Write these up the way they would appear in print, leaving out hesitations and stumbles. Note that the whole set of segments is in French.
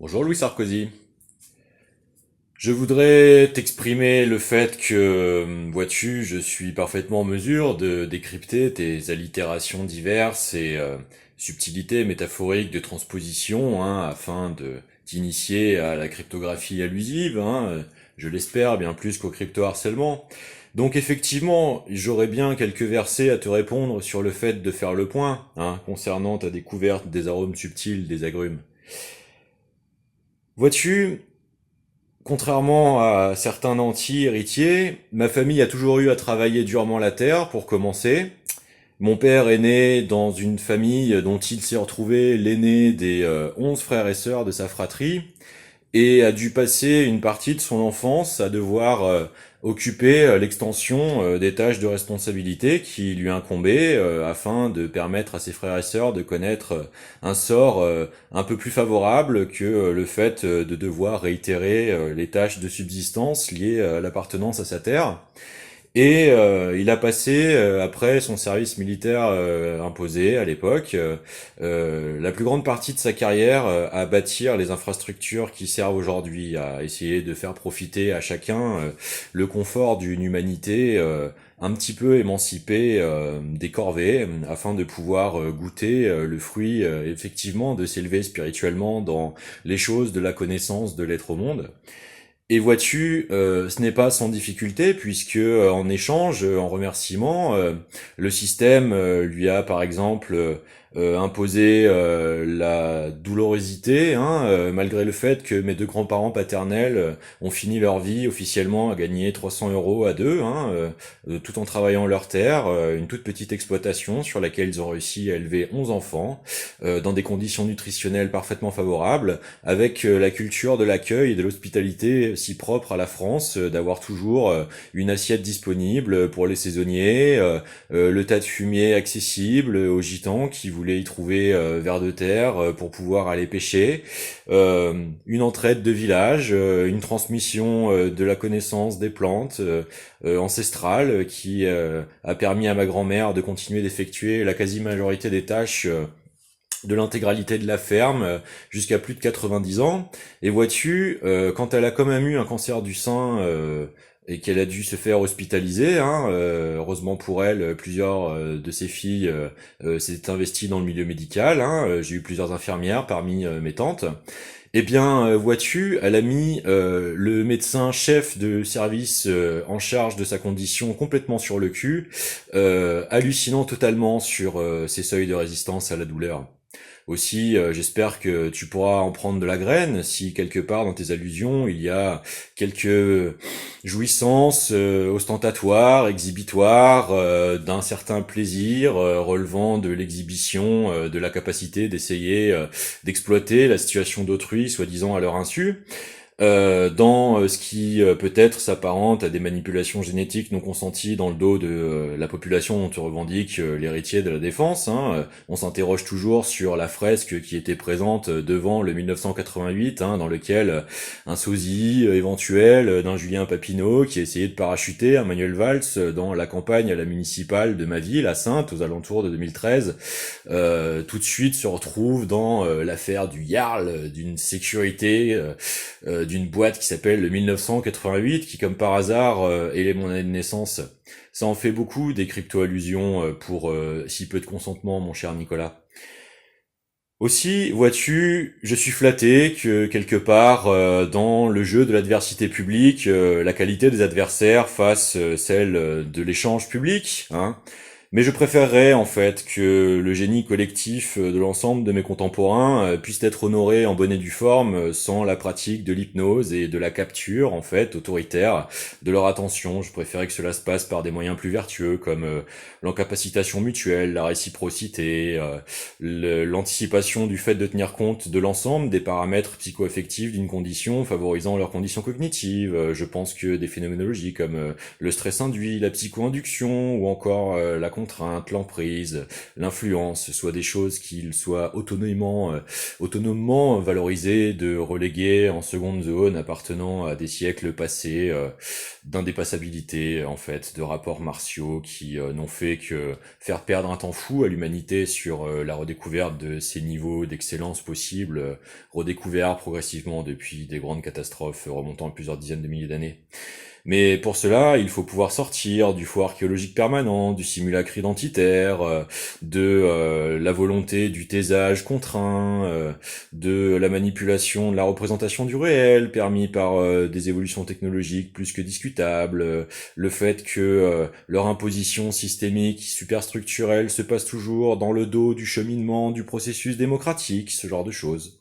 Bonjour Louis Sarkozy. Je voudrais t'exprimer le fait que, vois-tu, je suis parfaitement en mesure de décrypter tes allitérations diverses et subtilités métaphoriques de transposition, afin de t'initier à la cryptographie allusive, je l'espère bien plus qu'au crypto-harcèlement. Donc effectivement, j'aurais bien quelques versets à te répondre sur le fait de faire le point, concernant ta découverte des arômes subtils des agrumes. Vois-tu, contrairement à certains nantis héritiers, ma famille a toujours eu à travailler durement la terre pour commencer. Mon père est né dans une famille dont il s'est retrouvé l'aîné des 11 frères et sœurs de sa fratrie et a dû passer une partie de son enfance à devoir occuper l'extension des tâches de responsabilité qui lui incombaient afin de permettre à ses frères et sœurs de connaître un sort un peu plus favorable que le fait de devoir réitérer les tâches de subsistance liées à l'appartenance à sa terre. Et il a passé, après son service militaire imposé à l'époque, la plus grande partie de sa carrière à bâtir les infrastructures qui servent aujourd'hui, à essayer de faire profiter à chacun le confort d'une humanité un petit peu émancipée des corvées, afin de pouvoir goûter le fruit effectivement de s'élever spirituellement dans les choses de la connaissance de l'être au monde. Et vois-tu, ce n'est pas sans difficulté puisque en échange, en remerciement, le système lui a par exemple imposé la doulourosité, malgré le fait que mes deux grands-parents paternels ont fini leur vie officiellement à gagner 300 euros à deux, tout en travaillant leur terre, une toute petite exploitation sur laquelle ils ont réussi à élever 11 enfants, dans des conditions nutritionnelles parfaitement favorables, avec la culture de l'accueil et de l'hospitalité si propre à la France, d'avoir toujours une assiette disponible pour les saisonniers, le tas de fumier accessible aux gitans qui voulaient y trouver vers de terre pour pouvoir aller pêcher, une entraide de village, une transmission de la connaissance des plantes ancestrales qui a permis à ma grand-mère de continuer d'effectuer la quasi-majorité des tâches de l'intégralité de la ferme jusqu'à plus de 90 ans. Et vois-tu, quand elle a quand même eu un cancer du sein et qu'elle a dû se faire hospitaliser, heureusement pour elle, plusieurs de ses filles s'étaient investies dans le milieu médical. J'ai eu plusieurs infirmières parmi mes tantes. Eh bien, vois-tu, elle a mis le médecin chef de service en charge de sa condition complètement sur le cul, hallucinant totalement sur ses seuils de résistance à la douleur. Aussi, j'espère que tu pourras en prendre de la graine si quelque part dans tes allusions il y a quelques jouissances ostentatoires, exhibitoires, d'un certain plaisir relevant de l'exhibition, de la capacité d'essayer d'exploiter la situation d'autrui, soi-disant à leur insu dans ce qui peut-être s'apparente à des manipulations génétiques non consenties dans le dos de la population dont tu revendiques l'héritier de la défense. On s'interroge toujours sur la fresque qui était présente devant le 1988, dans lequel un sosie éventuel d'un Julien Papineau qui essayait de parachuter un Manuel Valls dans la campagne à la municipale de ma ville, à Saintes, aux alentours de 2013, tout de suite se retrouve dans l'affaire du Yarl, d'une sécurité d'une boîte qui s'appelle le 1988, qui comme par hasard est mon année de naissance. Ça en fait beaucoup des crypto-allusions pour si peu de consentement, mon cher Nicolas. Aussi, vois-tu, je suis flatté que quelque part dans le jeu de l'adversité publique, la qualité des adversaires fasse celle de l'échange public, Mais je préférerais en fait que le génie collectif de l'ensemble de mes contemporains puisse être honoré en bonne et due forme sans la pratique de l'hypnose et de la capture en fait autoritaire de leur attention. Je préférais que cela se passe par des moyens plus vertueux comme l'encapacitation mutuelle, la réciprocité, l'anticipation du fait de tenir compte de l'ensemble des paramètres psycho-affectifs d'une condition favorisant leur condition cognitive. Je pense que des phénoménologies comme le stress induit, la psycho-induction ou encore la contrainte, l'emprise, l'influence soient des choses qu'ils soient autonomement valorisées, de reléguer en seconde zone appartenant à des siècles passés d'indépassabilité, en fait, de rapports martiaux qui n'ont fait que faire perdre un temps fou à l'humanité sur la redécouverte de ces niveaux d'excellence possibles, redécouverts progressivement depuis des grandes catastrophes remontant à plusieurs dizaines de milliers d'années. Mais pour cela, il faut pouvoir sortir du faux archéologique permanent, du simulacre identitaire, de la volonté du taisage contraint, de la manipulation de la représentation du réel, permis par des évolutions technologiques plus que discutables, le fait que leur imposition systémique, superstructurelle, se passe toujours dans le dos du cheminement du processus démocratique, ce genre de choses.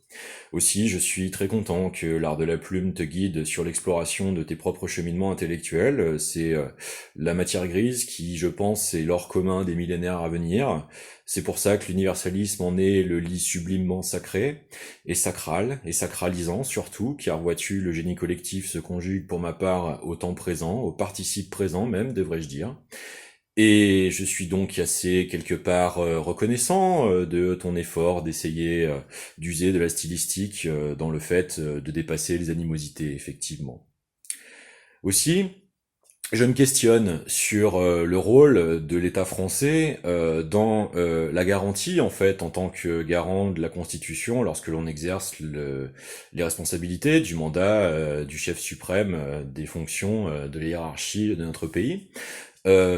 Aussi, je suis très content que l'art de la plume te guide sur l'exploration de tes propres cheminements intellectuels. C'est la matière grise qui, je pense, est l'or commun des millénaires à venir. C'est pour ça que l'universalisme en est le lit sublimement sacré, et sacral, et sacralisant surtout, car vois-tu, le génie collectif se conjugue pour ma part au temps présent, au participe présent même, devrais-je dire. Et je suis donc assez quelque part reconnaissant de ton effort d'essayer d'user de la stylistique dans le fait de dépasser les animosités, effectivement. Aussi, je me questionne sur le rôle de l'État français dans la garantie, en fait, en tant que garant de la Constitution, lorsque l'on exerce les responsabilités du mandat du chef suprême des fonctions de la hiérarchie de notre pays.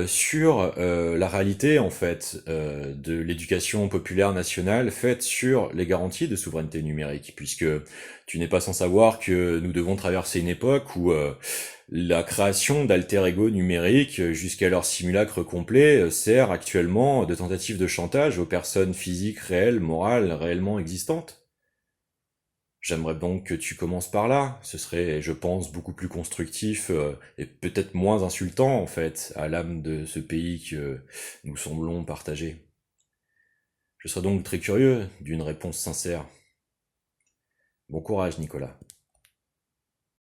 Sur la réalité en fait de l'éducation populaire nationale faite sur les garanties de souveraineté numérique, puisque tu n'es pas sans savoir que nous devons traverser une époque où la création d'alter ego numériques jusqu'à leur simulacre complet sert actuellement de tentative de chantage aux personnes physiques réelles, morales, réellement existantes. J'aimerais donc que tu commences par là. Ce serait, je pense, beaucoup plus constructif et peut-être moins insultant, en fait, à l'âme de ce pays que nous semblons partager. Je serais donc très curieux d'une réponse sincère. Bon courage, Nicolas.